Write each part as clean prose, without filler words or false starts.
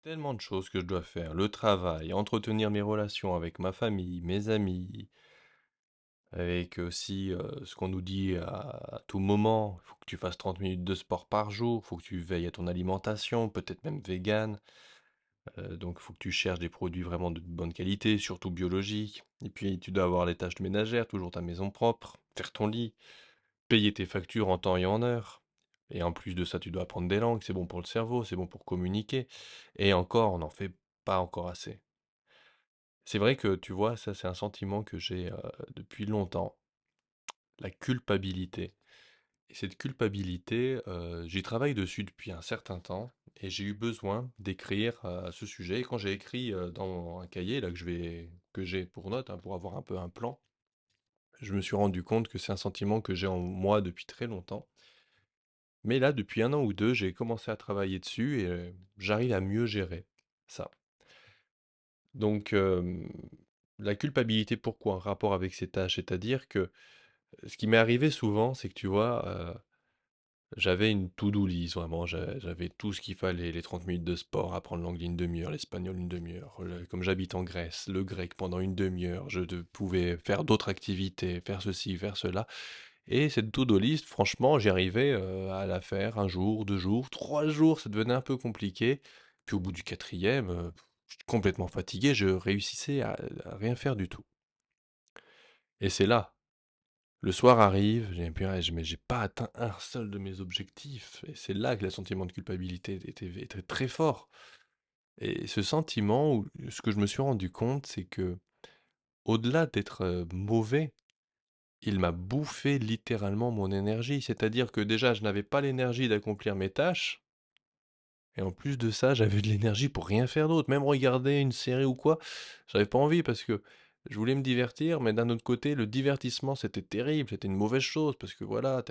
Tellement de choses que je dois faire, le travail, entretenir mes relations avec ma famille, mes amis, avec aussi ce qu'on nous dit à tout moment. Il faut que tu fasses 30 minutes de sport par jour, il faut que tu veilles à ton alimentation, peut-être même vegan. Donc il faut que tu cherches des produits vraiment de bonne qualité, surtout biologiques. Et puis tu dois avoir les tâches ménagères, toujours ta maison propre, faire ton lit, payer tes factures en temps et en heure. Et en plus de ça, tu dois apprendre des langues, c'est bon pour le cerveau, c'est bon pour communiquer. Et encore, on n'en fait pas encore assez. C'est vrai que, tu vois, ça, c'est un sentiment que j'ai depuis longtemps, la culpabilité. Et cette culpabilité, j'y travaille dessus depuis un certain temps, et j'ai eu besoin d'écrire à ce sujet. Et quand j'ai écrit dans un cahier là que j'ai pour note, hein, pour avoir un peu un plan, je me suis rendu compte que c'est un sentiment que j'ai en moi depuis très longtemps. Mais là, depuis un an ou deux, j'ai commencé à travailler dessus et j'arrive à mieux gérer ça. Donc, la culpabilité, pourquoi? Un rapport avec ces tâches, c'est-à-dire que ce qui m'est arrivé souvent, c'est que tu vois, j'avais une to-do list vraiment, j'avais tout ce qu'il fallait, les 30 minutes de sport, apprendre l'anglais une demi-heure, l'espagnol une demi-heure, comme j'habite en Grèce, le grec pendant une demi-heure, pouvais faire d'autres activités, faire ceci, faire cela. Et cette to-do list, franchement, j'y arrivais à la faire un jour, 2 jours, 3 jours, ça devenait un peu compliqué. Puis au bout du quatrième, j'étais complètement fatigué, je réussissais à rien faire du tout. Et c'est là, le soir arrive, j'ai purée, mais j'ai pas atteint un seul de mes objectifs. Et c'est là que le sentiment de culpabilité était très fort. Et ce sentiment, ce que je me suis rendu compte, c'est que au-delà d'être mauvais, il m'a bouffé littéralement mon énergie. C'est-à-dire que déjà, je n'avais pas l'énergie d'accomplir mes tâches. Et en plus de ça, j'avais de l'énergie pour rien faire d'autre. Même regarder une série ou quoi, j'avais pas envie parce que je voulais me divertir, mais d'un autre côté, le divertissement, c'était terrible, c'était une mauvaise chose parce que voilà,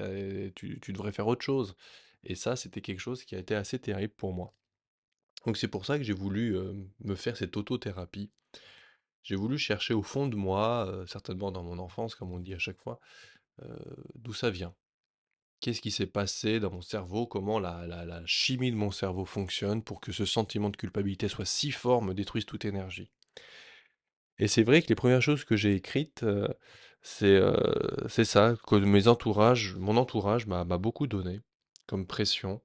tu devrais faire autre chose. Et ça, c'était quelque chose qui a été assez terrible pour moi. Donc c'est pour ça que j'ai voulu me faire cette autothérapie. J'ai voulu chercher au fond de moi, certainement dans mon enfance, comme on dit à chaque fois, euh, d'où ça vient. Qu'est-ce qui s'est passé dans mon cerveau? Comment la chimie de mon cerveau fonctionne pour que ce sentiment de culpabilité soit si fort, me détruise toute énergie? Et c'est vrai que les premières choses que j'ai écrites, c'est ça, que mon entourage m'a beaucoup donné comme pression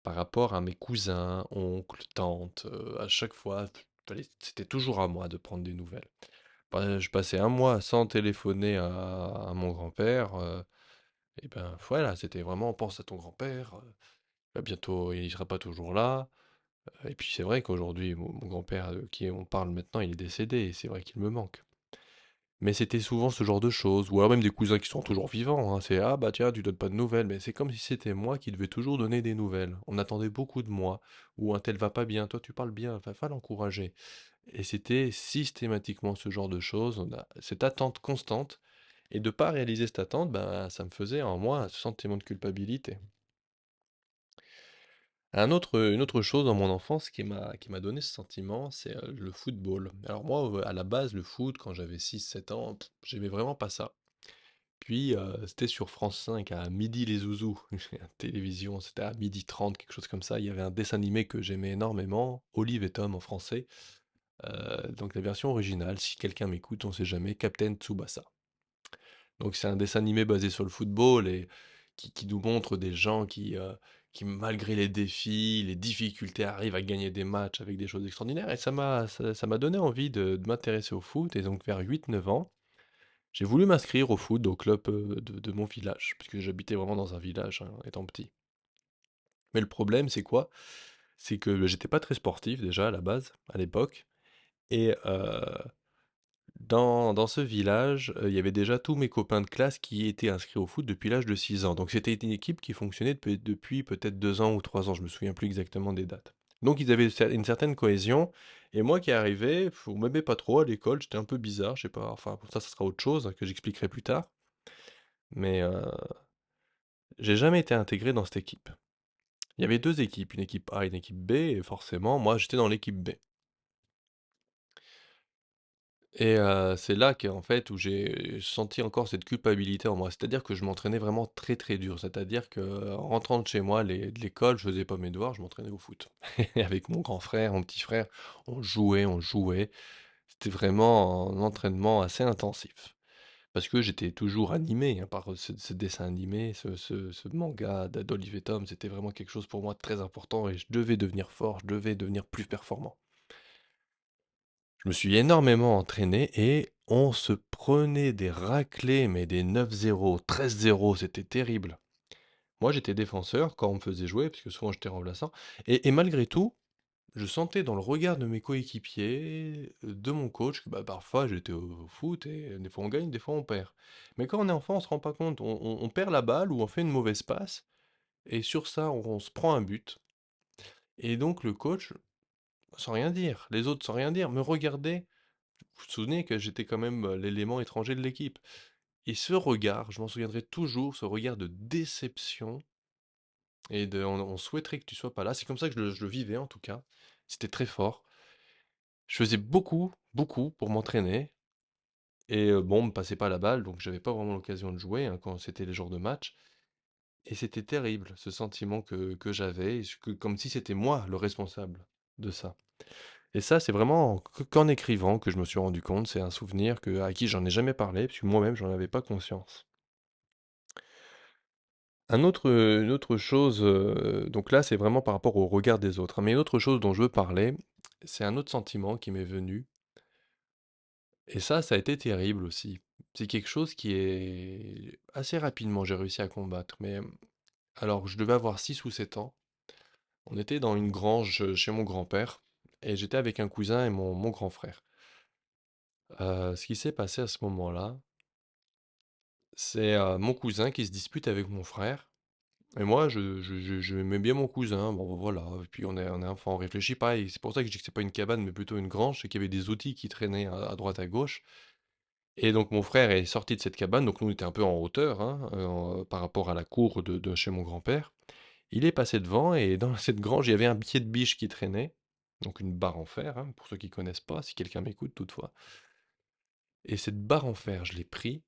par rapport à mes cousins, oncles, tantes. À chaque fois, c'était toujours à moi de prendre des nouvelles. Bah, je passais un mois sans téléphoner à mon grand-père. Et ben voilà, c'était vraiment pense à ton grand-père. Bah, bientôt, il sera pas toujours là. Et puis c'est vrai qu'aujourd'hui, mon grand-père, de qui on parle maintenant, il est décédé, et c'est vrai qu'il me manque. Mais c'était souvent ce genre de choses, ou alors même des cousins qui sont toujours vivants, hein. C'est ah bah tiens, tu donnes pas de nouvelles, mais c'est comme si c'était moi qui devais toujours donner des nouvelles. On attendait beaucoup de moi, ou un tel va pas bien, toi tu parles bien, va l'encourager. Et c'était systématiquement ce genre de choses, on a cette attente constante, et de pas réaliser cette attente, ben ça me faisait en moi un sentiment de culpabilité. Une autre chose dans mon enfance qui m'a donné ce sentiment, c'est le football. Alors moi, à la base, le foot, quand j'avais 6 7 ans, j'aimais vraiment pas ça. Puis c'était sur France 5 à midi les zouzous, la télévision, c'était à 12h30, quelque chose comme ça. Il y avait un dessin animé que j'aimais énormément, Olive et Tom en français. Donc la version originale, si quelqu'un m'écoute, on sait jamais, Captain Tsubasa. Donc c'est un dessin animé basé sur le football et qui nous montre des gens qui, malgré les défis, les difficultés, arrivent à gagner des matchs avec des choses extraordinaires. Et ça m'a donné envie de m'intéresser au foot. Et donc vers 8 9 ans, j'ai voulu m'inscrire au foot, au club de mon village, puisque j'habitais vraiment dans un village, hein, étant petit. Mais le problème, c'est quoi? C'est que j'étais pas très sportif déjà à la base, à l'époque. Et dans ce village, il y avait déjà tous mes copains de classe qui étaient inscrits au foot depuis l'âge de 6 ans. Donc c'était une équipe qui fonctionnait depuis peut-être 2 ans ou 3 ans, je me souviens plus exactement des dates. Donc ils avaient une certaine cohésion, et moi qui arrivais, on m'aimait pas trop à l'école, j'étais un peu bizarre, je sais pas, enfin ça sera autre chose, hein, que j'expliquerai plus tard. Mais j'ai jamais été intégré dans cette équipe. Il y avait 2 équipes, une équipe A et une équipe B, et forcément, moi j'étais dans l'équipe B. Et c'est là qu'en fait, où j'ai senti encore cette culpabilité en moi. C'est-à-dire que je m'entraînais vraiment très, très dur. C'est-à-dire qu'en rentrant de chez moi, de l'école, je faisais pas mes devoirs, je m'entraînais au foot. Et avec mon grand frère, mon petit frère, on jouait, on jouait. C'était vraiment un entraînement assez intensif. Parce que j'étais toujours animé, hein, par ce dessin animé, ce manga d'Olive et Tom. C'était vraiment quelque chose pour moi de très important et je devais devenir fort, je devais devenir plus performant. Je me suis énormément entraîné et on se prenait des raclées, mais des 9-0, 13-0, c'était terrible. Moi, j'étais défenseur quand on me faisait jouer, parce que souvent j'étais remplaçant. Et malgré tout, je sentais dans le regard de mes coéquipiers, de mon coach, que bah, parfois j'étais au foot et des fois on gagne, des fois on perd. Mais quand on est enfant, on se rend pas compte. On perd la balle ou on fait une mauvaise passe, et sur ça, on se prend un but. Et donc le coach, sans rien dire, les autres sans rien dire, me regardaient. Vous vous souvenez que j'étais quand même l'élément étranger de l'équipe. Et ce regard, je m'en souviendrai toujours, ce regard de déception et on souhaiterait que tu sois pas là. C'est comme ça que je le vivais en tout cas. C'était très fort. Je faisais beaucoup, beaucoup pour m'entraîner. Et bon, on me passait pas la balle, donc j'avais pas vraiment l'occasion de jouer hein, quand c'était les jours de match. Et c'était terrible, ce sentiment que j'avais, comme si c'était moi le responsable de ça. Et ça, c'est vraiment qu'en écrivant que je me suis rendu compte, c'est un souvenir à qui j'en ai jamais parlé, parce que moi-même, j'en avais pas conscience. Une autre chose, donc là, c'est vraiment par rapport au regard des autres, hein, mais une autre chose dont je veux parler, c'est un autre sentiment qui m'est venu, et ça a été terrible aussi. C'est quelque chose qui est assez rapidement, j'ai réussi à combattre, mais alors, je devais avoir 6 ou 7 ans. On était dans une grange chez mon grand-père, et j'étais avec un cousin et mon grand frère. Ce qui s'est passé à ce moment-là, c'est mon cousin qui se dispute avec mon frère. Et moi, je aimais bien mon cousin. Bon, voilà. Et puis on est enfant, on réfléchit pas. Et c'est pour ça que je dis que c'est pas une cabane, mais plutôt une grange. C'est qu'il y avait des outils qui traînaient à droite, à gauche. Et donc mon frère est sorti de cette cabane. Donc nous, on était un peu en hauteur hein, par rapport à la cour de chez mon grand-père. Il est passé devant et dans cette grange, il y avait un pied de biche qui traînait. Donc une barre en fer, hein, pour ceux qui connaissent pas, si quelqu'un m'écoute toutefois. Et cette barre en fer, je l'ai pris.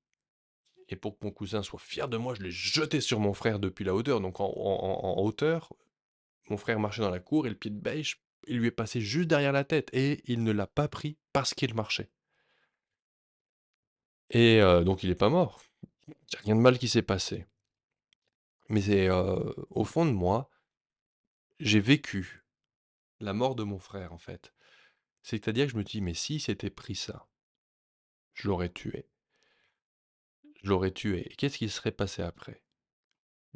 Et pour que mon cousin soit fier de moi, je l'ai jeté sur mon frère depuis la hauteur. Donc en hauteur, mon frère marchait dans la cour et le pied de biche, il lui est passé juste derrière la tête. Et il ne l'a pas pris parce qu'il marchait. Et donc il est pas mort. Il n'y a rien de mal qui s'est passé. Mais c'est au fond de moi, j'ai vécu la mort de mon frère en fait. C'est-à-dire que je me dis, mais si c'était pris ça, je l'aurais tué. Je l'aurais tué. Et qu'est-ce qui serait passé après?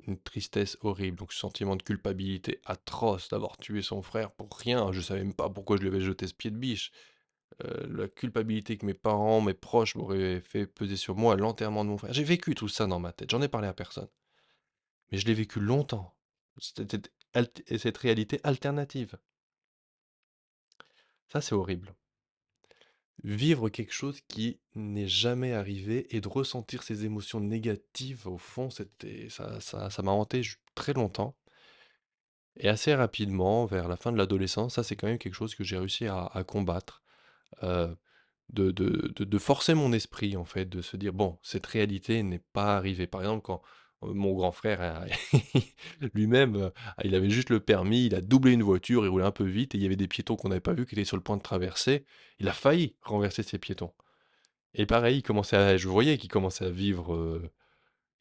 Une tristesse horrible, donc ce sentiment de culpabilité atroce d'avoir tué son frère pour rien. Je savais même pas pourquoi je lui avais jeté ce pied de biche. La culpabilité que mes parents, mes proches m'auraient fait peser sur moi à l'enterrement de mon frère. J'ai vécu tout ça dans ma tête, j'en ai parlé à personne. Mais je l'ai vécu longtemps. C'était et cette réalité alternative. Ça, c'est horrible. Vivre quelque chose qui n'est jamais arrivé et de ressentir ces émotions négatives, au fond, ça m'a hanté très longtemps. Et assez rapidement, vers la fin de l'adolescence, ça c'est quand même quelque chose que j'ai réussi à combattre. euh, de forcer mon esprit, en fait, de se dire, bon, cette réalité n'est pas arrivée. Par exemple, quand mon grand frère, lui-même, il avait juste le permis, il a doublé une voiture, il roulait un peu vite, et il y avait des piétons qu'on n'avait pas vus, qui étaient sur le point de traverser. Il a failli renverser ces piétons. Et pareil, je voyais qu'il commençait à vivre,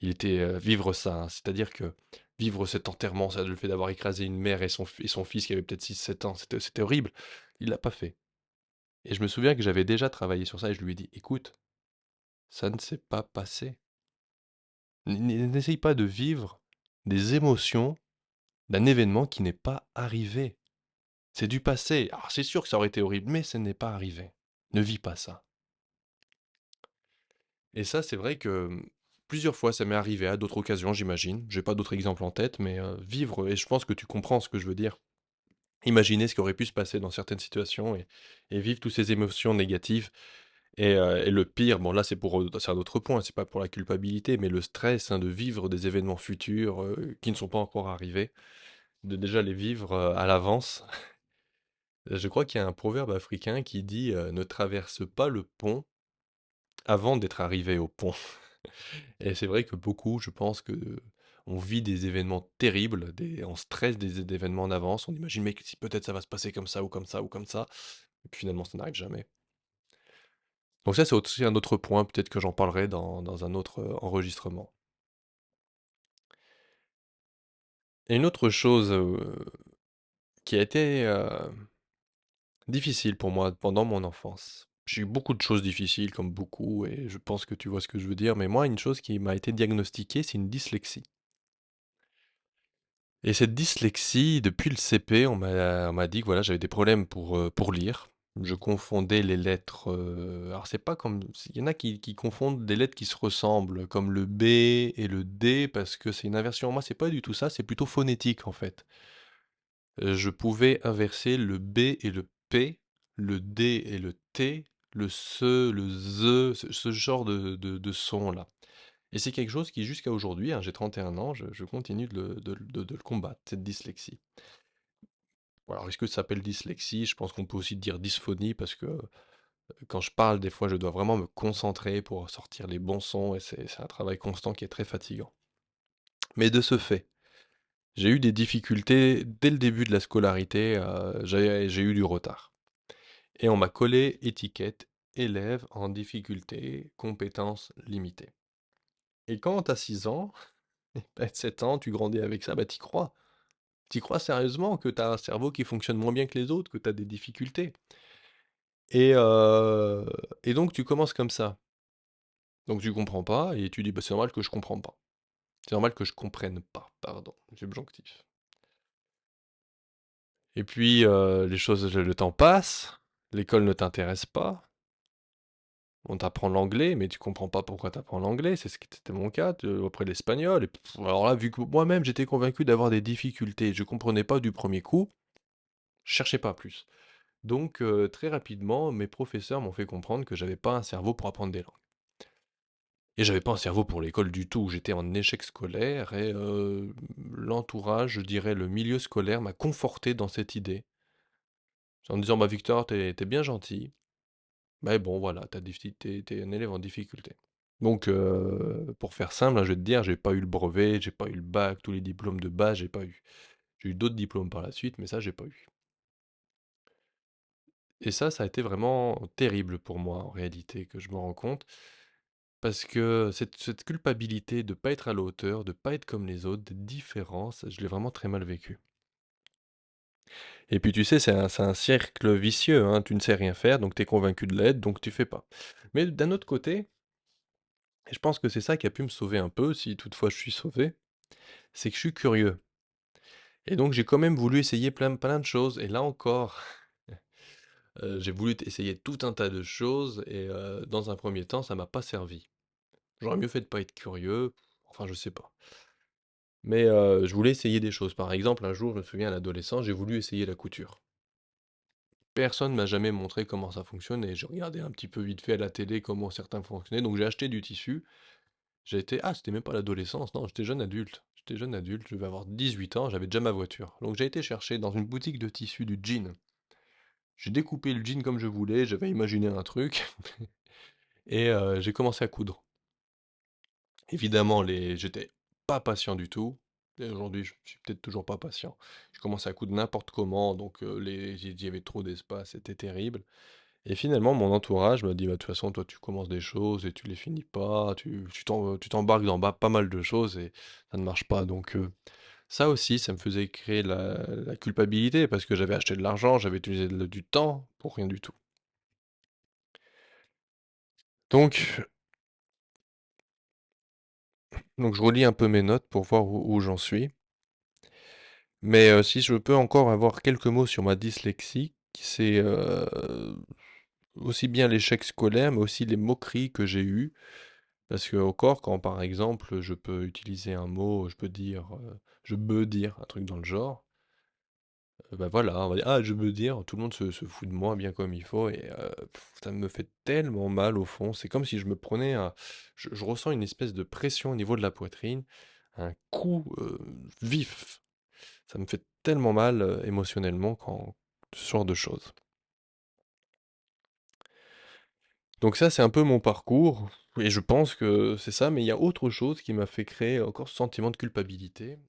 vivre ça, hein. C'est-à-dire que vivre cet enterrement, ça, le fait d'avoir écrasé une mère et son fils qui avait peut-être 6 7 ans, c'était horrible. Il l'a pas fait. Et je me souviens que j'avais déjà travaillé sur ça et je lui ai dit, écoute, ça ne s'est pas passé. N'essaye pas de vivre des émotions d'un événement qui n'est pas arrivé. C'est du passé. Alors c'est sûr que ça aurait été horrible, mais ce n'est pas arrivé. Ne vis pas ça. Et ça, c'est vrai que plusieurs fois, ça m'est arrivé à d'autres occasions, j'imagine. J'ai pas d'autres exemples en tête, mais vivre, et je pense que tu comprends ce que je veux dire. Imaginer ce qui aurait pu se passer dans certaines situations et vivre toutes ces émotions négatives. Et le pire, bon là c'est un autre point, c'est pas pour la culpabilité, mais le stress hein, de vivre des événements futurs qui ne sont pas encore arrivés, de déjà les vivre à l'avance. Je crois qu'il y a un proverbe africain qui dit ne traverse pas le pont avant d'être arrivé au pont. Et c'est vrai que beaucoup, je pense que on vit des événements terribles, on stresse des événements en avance, on imagine mais si peut-être ça va se passer comme ça ou comme ça ou comme ça, et puis finalement ça n'arrive jamais. Donc ça c'est aussi un autre point, peut-être que j'en parlerai dans un autre enregistrement. Et une autre chose qui a été difficile pour moi pendant mon enfance. J'ai eu beaucoup de choses difficiles, comme beaucoup, et je pense que tu vois ce que je veux dire, mais moi, une chose qui m'a été diagnostiquée, c'est une dyslexie. Et cette dyslexie, depuis le CP, on m'a dit que voilà, j'avais des problèmes pour lire. Je confondais les lettres. Alors, c'est pas comme. Il y en a qui confondent des lettres qui se ressemblent, comme le B et le D, parce que c'est une inversion. Moi, c'est pas du tout ça, c'est plutôt phonétique, en fait. Je pouvais inverser le B et le P, le D et le T, le SE, le ZE, ce genre de son-là. Et c'est quelque chose qui, jusqu'à aujourd'hui, hein, j'ai 31 ans, je continue de le combattre, cette dyslexie. Bon, alors, est-ce que ça s'appelle dyslexie? Je pense qu'on peut aussi dire dysphonie, parce que quand je parle, des fois, je dois vraiment me concentrer pour sortir les bons sons, et c'est un travail constant qui est très fatigant. Mais de ce fait, j'ai eu des difficultés dès le début de la scolarité, j'ai eu du retard. Et on m'a collé étiquette élève en difficulté, compétences limitées. Et quand t'as 6 ans, 7 ans, tu grandis avec ça, bah t'y crois. T'y crois sérieusement que t'as un cerveau qui fonctionne moins bien que les autres, que t'as des difficultés. Et, euh, et donc tu commences comme ça. Donc tu comprends pas et tu dis bah c'est normal que je comprends pas. C'est normal que je comprenne pas, pardon, subjonctif. Et puis les choses, le temps passe, l'école ne t'intéresse pas. On t'apprend l'anglais, mais tu comprends pas pourquoi t'apprends l'anglais, c'est ce qui était mon cas, après l'espagnol. Alors là, vu que moi-même j'étais convaincu d'avoir des difficultés, je comprenais pas du premier coup, je cherchais pas plus. Donc très rapidement, mes professeurs m'ont fait comprendre que j'avais pas un cerveau pour apprendre des langues. Et j'avais pas un cerveau pour l'école du tout, j'étais en échec scolaire et l'entourage, je dirais le milieu scolaire m'a conforté dans cette idée. En me disant, bah Victor, t'es bien gentil, mais bon voilà, t'es un élève en difficulté. Donc, pour faire simple, hein, je vais te dire, j'ai pas eu le brevet, j'ai pas eu le bac, tous les diplômes de base, j'ai pas eu. J'ai eu d'autres diplômes par la suite, mais ça, j'ai pas eu. Et ça a été vraiment terrible pour moi, en réalité, que je me rends compte, parce que cette culpabilité de pas être à la hauteur, de pas être comme les autres, d'être différent, ça, je l'ai vraiment très mal vécu. Et puis, tu sais, c'est un cercle vicieux, hein, tu ne sais rien faire, donc tu es convaincu de l'être, donc tu fais pas. Mais d'un autre côté, et je pense que c'est ça qui a pu me sauver un peu, si toutefois je suis sauvé, c'est que je suis curieux. Et donc j'ai quand même voulu essayer plein de choses. Et là encore, j'ai voulu essayer tout un tas de choses. Et dans un premier temps, ça m'a pas servi. J'aurais mieux fait de pas être curieux. Enfin, je sais pas. Mais je voulais essayer des choses. Par exemple, un jour, je me souviens à l'adolescence, j'ai voulu essayer la couture. Personne m'a jamais montré comment ça fonctionne. Et j'ai regardé un petit peu vite fait à la télé comment certains fonctionnaient. Donc j'ai acheté du tissu. J'ai été... Ah, c'était même pas l'adolescence. Non, j'étais jeune adulte. J'étais jeune adulte. Je devais avoir 18 ans. J'avais déjà ma voiture. Donc j'ai été chercher dans une boutique de tissu du jean. J'ai découpé le jean comme je voulais, j'avais imaginé un truc, et j'ai commencé à coudre. Évidemment, j'étais pas patient du tout, et aujourd'hui je suis peut-être toujours pas patient. Je commençais à coudre n'importe comment, donc il y avait trop d'espace, c'était terrible. Et finalement, mon entourage m'a dit, bah, de toute façon, toi tu commences des choses et tu les finis pas, tu t'embarques dans pas mal de choses et ça ne marche pas. Donc ça aussi, ça me faisait créer la culpabilité, parce que j'avais acheté de l'argent, j'avais utilisé du temps pour rien du tout. Donc, Donc je relis un peu mes notes pour voir où j'en suis. Mais si je peux encore avoir quelques mots sur ma dyslexie, c'est aussi bien l'échec scolaire, mais aussi les moqueries que j'ai eues. Parce que encore, quand par exemple je peux utiliser un mot, je peux dire un truc dans le genre, bah voilà, on va dire, ah je veux dire, tout le monde se fout de moi bien comme il faut, et ça me fait tellement mal au fond. C'est comme si je me prenais je ressens une espèce de pression au niveau de la poitrine, un coup vif. Ça me fait tellement mal émotionnellement quand ce genre de choses. Donc ça, c'est un peu mon parcours et je pense que c'est ça, mais il y a autre chose qui m'a fait créer encore ce sentiment de culpabilité.